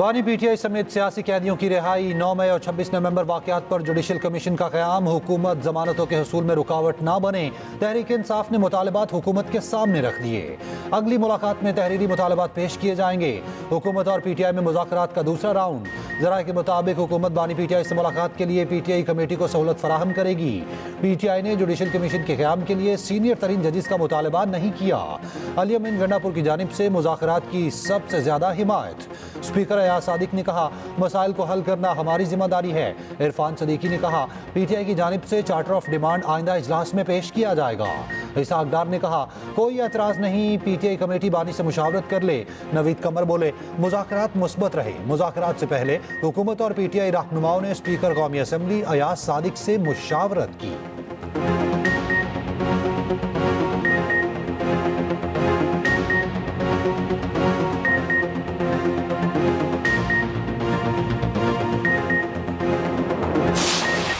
बानी पीटीआई समेत सियासी कैदियों की रिहाई, 9 मई और 26 नवंबर वाकयात पर जुडिशल कमीशन का क़याम, हुकूमत जमानतों के हसूल में रुकावट ना बने। तहरीक इंसाफ ने मुतालबात हुकूमत के सामने रख दिए। अगली मुलाकात में तहरीरी मुतालबात पेश किए जाएंगे। हुकूमत और पीटीआई में मुज़ाकरात का दूसरा राउंड। ज़राए के मुताबिक हुकूमत बानी पीटीआई से मुलाकात के लिए पीटीआई कमेटी को सहूलत फराहम करेगी। पीटीआई ने जुडिशल कमीशन के क़याम के लिए सीनियर तरीन जजिस का मुतालबा नहीं किया। अली अमीन गंडापुर की जानिब से मुज़ाकरात की सबसे ज़्यादा हिमायत। स्पीकर अयाज सादिक ने कहा, मसाइल को हल करना हमारी जिम्मेदारी है। इरफान सदीकी ने कहा, पीटीआई की जानिब से चार्टर ऑफ डिमांड आइंदा इजलास में पेश किया जाएगा। इसाक डार ने कहा, कोई एतराज़ नहीं, पीटीआई कमेटी बानी से मुशावरत कर ले। नवीद कमर बोले, मुज़ाकरात मुस्बत रहे। मुज़ाकरात से पहले हुकूमत और पीटीआई रहनुमाओं ने स्पीकर कौमी असम्बली अयाज सादिक से मुशावरत की।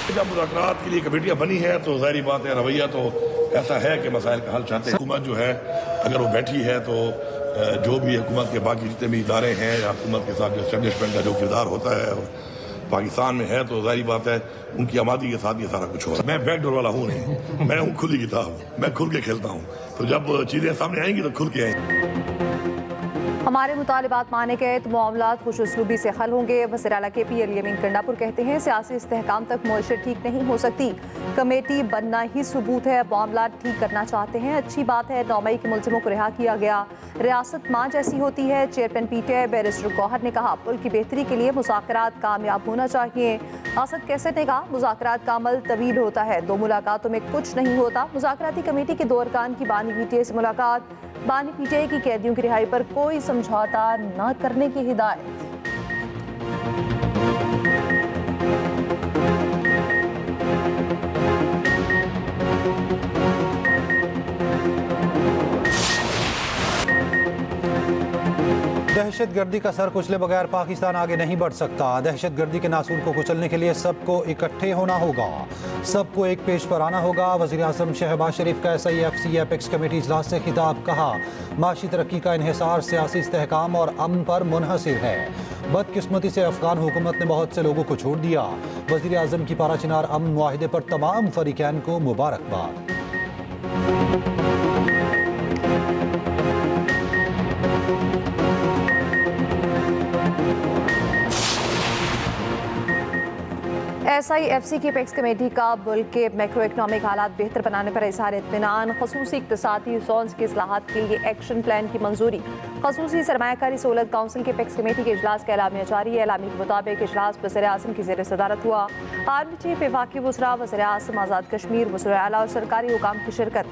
जब मुज़ाकरात के लिए कमेटियां बनी है तो ज़ाहिर बात है रवैया तो ऐसा है कि मसाइल का हल चाहते हैं। हुकूमत जो है अगर वो बैठी है तो जो भी हुकूमत के बाकी जितने भी इदारे हैं या हुकूमत के साथ जो एस्टेब्लिशमेंट का जो किरदार होता है पाकिस्तान में है तो ज़ाहिर बात है उनकी आबादी के साथ ये सारा कुछ हो रहा है। मैं बैकडोर वाला हूँ नहीं, मैं हूँ खुली किताब, मैं खुल के खेलता हूँ। तो जब चीज़ें सामने आएंगी तो खुल के आएंगी। हमारे मुतालिबात माने गए तो मामलात खुश उसलूबी से हल होंगे। वज़ीर आला KP अली अमीन गंडापुर कहते हैं, सियासी इस्तेहकाम तक मुआशरत ठीक नहीं हो सकती, कमेटी बनना ही सबूत है। मामलात ठीक करना चाहते हैं, अच्छी बात है। 9 मई के मुलजिमों को रिहा किया गया, रियासत माँ जैसी होती है। चेयरमैन PTI बैरिस्टर गौहर ने कहा, मुल्क की बेहतरी के लिए मुज़ाकरात कामयाब होना चाहिए। असद कैसे ने कहा, मुज़ाकरात का अमल तवील होता है, 2 मुलाकातों में कुछ नहीं होता। मुज़ाकराती कमेटी के 2 अरकान की बानी PTI से मुलाकात, बानी PTI की कैदियों की रिहाई पर कोई समझौता न करने की हिदायत। दहशत गर्दी का सर कुचले बगैर पाकिस्तान आगे नहीं बढ़ सकता। दहशत गर्दी के नासूर को कुचलने के लिए सबको इकट्ठे होना होगा, सबको एक पेज पर आना होगा। वज़ीर आज़म शहबाज शरीफ का SIFC एपेक्स कमेटी इजलास से खिताब, कहा, माशी तरक्की का इन्हिसार सियासी इस्तेहकाम और अमन पर मुनहसिर है। बदकिस्मती से अफगान हुकूमत ने बहुत से लोगों को छोड़ दिया। वज़ीर आज़म की पाराचिनार अमन मुआहिदे पर तमाम फरीकैन को मुबारकबाद। SIFC की एपेक्स कमेटी का मुल्क के मैक्रो इकनॉमिक हालात बेहतर बनाने पर इज़हार इत्मीनान। खसूसी इक़्तिसादी ज़ोन्स की इस्लाहात के लिए एक्शन प्लान की मंजूरी। खसूसी सरमायाकारी सहूलत काउंसिल के एपेक्स कमेटी के इजलास का एलामिया जारी है। एलामी के मुताबिक इजलास वज़ीर आज़म की ज़ेर सदारत हुआ। आर्मी चीफ, वफाकी वज़रा, वज़ीर आज़म, आज़ाद कश्मीर, वज़ीर आला और सरकारी हुकाम की शिरकत।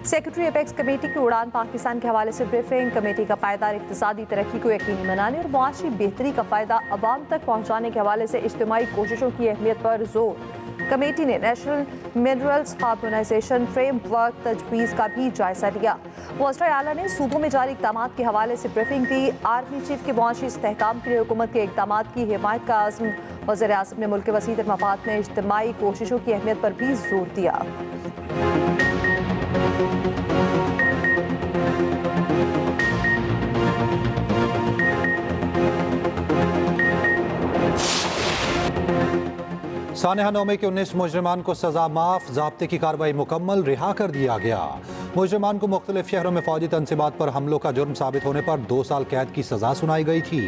सेक्रेटरी एपेक्स कमेटी की उड़ान पाकिस्तान के हवाले से ब्रीफिंग। कमेटी का पायदार इक़्तिसादी तरक्की को यकीनी बनाने और मुआशी बेहतरी का फ़ायदा अवाम तक पहुँचाने के हवाले से इज्तिमाई कोशिशों की अहमियत पर जोर। कमेटी ने नेशनल मिनरल्स हार्मोनाइजेशन फ्रेमवर्क तजवीज़ का भी जायजा लिया। वज़ीर आला ने सूबों में जारी इक़दामात के हवाले से ब्रीफिंग दी। आर्मी चीफ के मुआशी इस्तेहकाम के लिए हुकूमत के इक़दामात की हिमायत का आज़म। वज़ीर आज़म ने मुल्क के वसीअतर मफाद में इज्तिमाई कोशिशों की अहमियत पर भी जोर दिया। सानेहा 9 मई के 19 मुजरिमान को सजा माफ, ज़ाब्ते की कार्रवाई मुकम्मल, रिहा कर दिया गया। मुजरिमान को मुख्तलिफ शहरों में फौजी तनसीबात पर हमलों का जुर्म साबित होने पर 2 साल कैद की सजा सुनाई गई थी।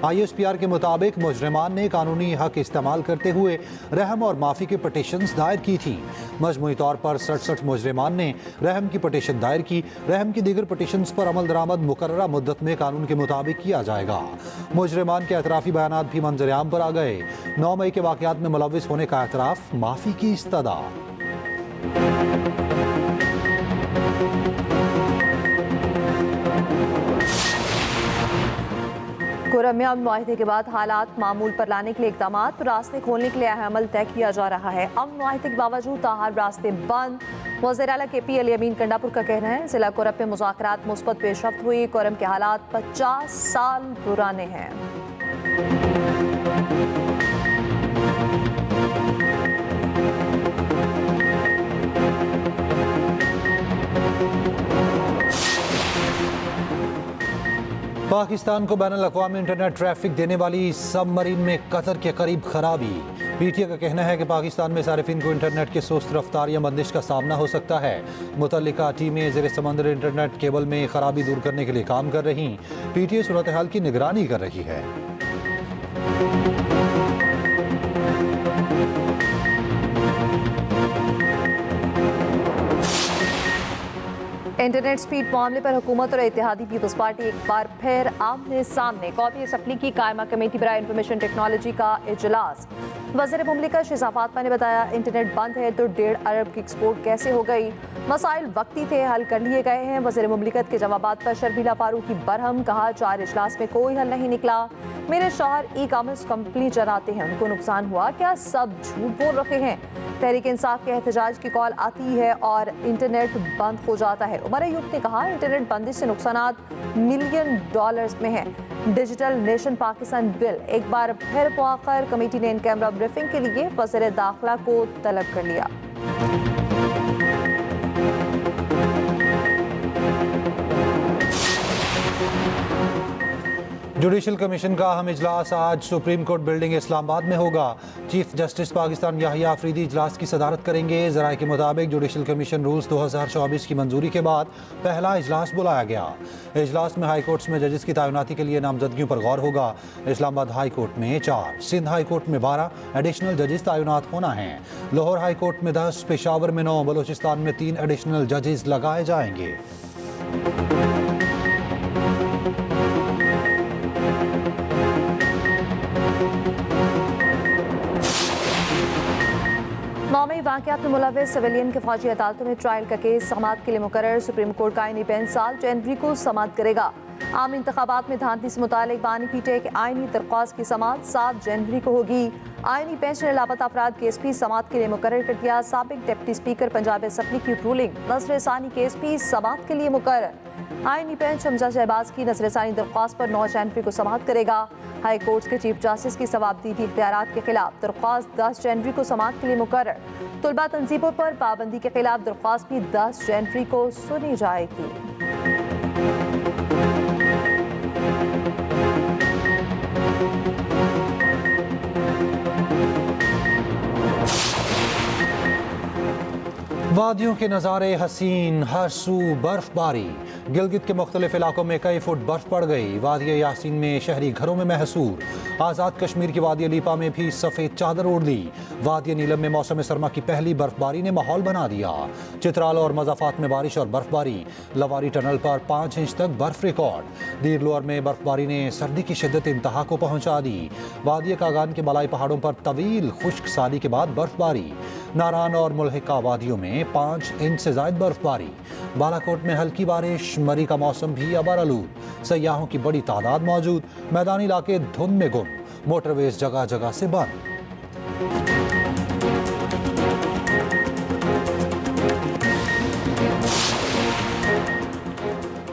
ISPR के मुताबिक मुजरिमान ने कानूनी हक इस्तेमाल करते हुए रहम और माफ़ी की पटिशन्स दायर की थी। मजमूई तौर पर 67 मुजरिमान ने रहम की पटिशन दायर की। रहम की दीगर पटिशन्स पर अमल दरामद मुकर्ररा मुद्दत में कानून के मुताबिक किया जाएगा। मुजरिमान के एतराफ़ी बयानात भी मंजर-ए-आम पर आ गए। 9 मई के वाक़यात में मुलव्विस होने का एतराफ़, माफ़ी की इस्तदा। खुर्रमिया मुआहिदे के बाद हालात मामूल पर लाने के लिए इक़दामात, रास्ते खोलने के लिए अमल तय किया जा रहा है। अमन मुआहिदे के बावजूद ताहार रास्ते बंद। वज़ीर आला KP अली अमीन गंडापुर का कहना है, ज़िला कोरब में मुज़ाकरात मुस्बत पेशरफ्त हुई। कोरब के हालात 50 साल पुराने हैं। पाकिस्तान को बैनुल-अक़वामी इंटरनेट ट्रैफिक देने वाली सबमरीन में कतर के करीब खराबी। पीटीए का कहना है कि पाकिस्तान में सारिफिन को इंटरनेट की सुस्त रफ्तार या बंदिश का सामना हो सकता है। मुतल्लिका टीमें ज़ेर समंदर इंटरनेट केबल में खराबी दूर करने के लिए काम कर रही। पीटीए सूरत हाल की निगरानी कर रही है। इंटरनेट स्पीड मामले पर हुकूमत और इत्तेहादी पीपल्स पार्टी एक बार फिर आमने सामने। कौमी असम्बली की कायमा कमेटी बराए इंफॉर्मेशन टेक्नोलॉजी का इजलास। वज़ीर मुमलिकत शहज़ाद फातिमा ने बताया, इंटरनेट बंद है तो 1.5 अरब की एक्सपोर्ट कैसे हो गई। मसाइल वक्ती थे, हल कर लिए गए हैं। वज़ीर मुमलिकत के जवाबात पर शर्मिला फारूकी बरहम। कहा, 4 इजलास में कोई हल नहीं निकला। मेरे शौहर ई कॉमर्स कंपनी चलाते हैं, उनको नुकसान हुआ क्या? सब झूठ बोल रहे हैं। तहरीक इंसाफ के एहतजाज की कॉल आती है और इंटरनेट बंद हो जाता है। उमर अयूब ने कहा, इंटरनेट बंदिश से नुकसानात $मिलियन में हैं। डिजिटल नेशन पाकिस्तान बिल एक बार फिर मुआखर। कमेटी ने इन कैमरा ब्रीफिंग के लिए वज़ीर दाखिला को तलब कर लिया। जुडिशल कमीशन का अहम इजलास आज सुप्रीम कोर्ट बिल्डिंग इस्लामाबाद में होगा। चीफ जस्टिस पाकिस्तान याहिया अफरीदी इजलास की सदारत करेंगे। ज़राए के मुताबिक जुडिशल कमीशन रूल्स 2024 की मंजूरी के बाद पहला इजलास बुलाया गया। इजलास में हाई कोर्ट्स में जजेस की तैनाती के लिए नामजदगियों पर गौर होगा। इस्लामाबाद हाई कोर्ट में 4, सिंध हाई कोर्ट में 12 एडिशनल जजेस तैनात होना है। लाहौर हाई कोर्ट में 10, पेशावर में 9, बलोचिस्तान में 3 एडिशनल जजेस लगाए जाएंगे। मई वाक़यात में मुलव्वस सिविलियन के फौजी अदालतों में ट्रायल का केस समाअत के लिए मुकर्रर। सुप्रीम कोर्ट का आईनी बेंच 7 जनवरी को समाअत करेगा। आम इंतखाबात में धांधली से मुतालिक बानी पीटे के आईनी दरख्वास्त की समाअत 7 जनवरी को होगी। आईनी बेंच ने लापता अफराद केस भी समाअत के लिए मुकर्रर कर दिया। साबिक डिप्टी स्पीकर पंजाब असेंबली की रूलिंग, नज़र सानी केस भी समाअत के लिए मुकर्रर। आईनी बेंच हमजा शहबाज की नज़र सानी दरख्वास्त पर 9 जनवरी को समाअत करेगा। हाई कोर्ट के चीफ जस्टिस की सवाबदीदी इख्तियारात के खिलाफ दरख्वास्त 10 जनवरी को समाअत के लिए मुकर्रर। तुलबा तंजीमों पर पाबंदी के खिलाफ दरख्वास्त भी 10 जनवरी को सुनी जाएगी। वादियों के नज़ारे हसीन, हर सू बर्फबारी। गिलगित के मुख्तलिफ इलाकों में कई फुट बर्फ पड़ गई। वादी यासीन में शहरी घरों में महसूर। आज़ाद कश्मीर की वादी लीपा में भी सफ़ेद चादर ओढ़ ली। वादी नीलम में मौसम सरमा की पहली बर्फबारी ने माहौल बना दिया। चित्राल और मज़ाफात में बारिश और बर्फबारी। लवारी टनल पर 5 इंच तक बर्फ रिकॉर्ड। दीर लोअर में बर्फबारी ने सर्दी की शिद्दत इंतहा को पहुंचा दी। वादी कागान के मलाई पहाड़ों पर तवील खुश्क साली के बाद बर्फबारी। नारान और मुल्हिका वादियों में 5 इंच से ज्यादा बर्फबारी। बालाकोट में हल्की बारिश। मरी का मौसम भी अबरआलूद। सयाहों की बड़ी तादाद मौजूद। मैदानी इलाके धुंध में गुम। मोटरवेज जगह जगह से बंद।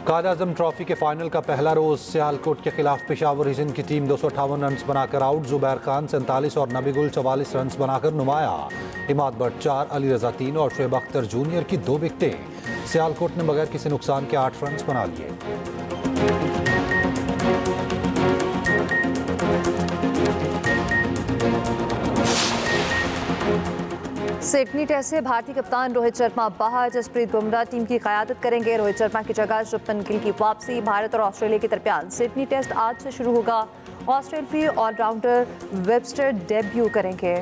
कायद आज़म ट्रॉफी के फाइनल का पहला रोज सियालकोट के खिलाफ पेशावर हिजन की टीम 258 रन बनाकर आउट। जुबैर खान 47 और नबी गुल 44 रन बनाकर नुमाया। इमाद बट 4, अली रजा 3 और शुएब अख्तर जूनियर की 2 विकेटें। सियालकोट ने बगैर किसी नुकसान के 8 रन बना लिए। सिडनी टेस्ट से भारतीय कप्तान रोहित शर्मा बाहर। जसप्रीत बुमराह टीम की क़यादत करेंगे। रोहित शर्मा की जगह शुभमन गिल की वापसी। भारत और ऑस्ट्रेलिया के दरमियान सिडनी टेस्ट आज से शुरू होगा। ऑस्ट्रेलियाई ऑलराउंडर वेबस्टर डेब्यू करेंगे।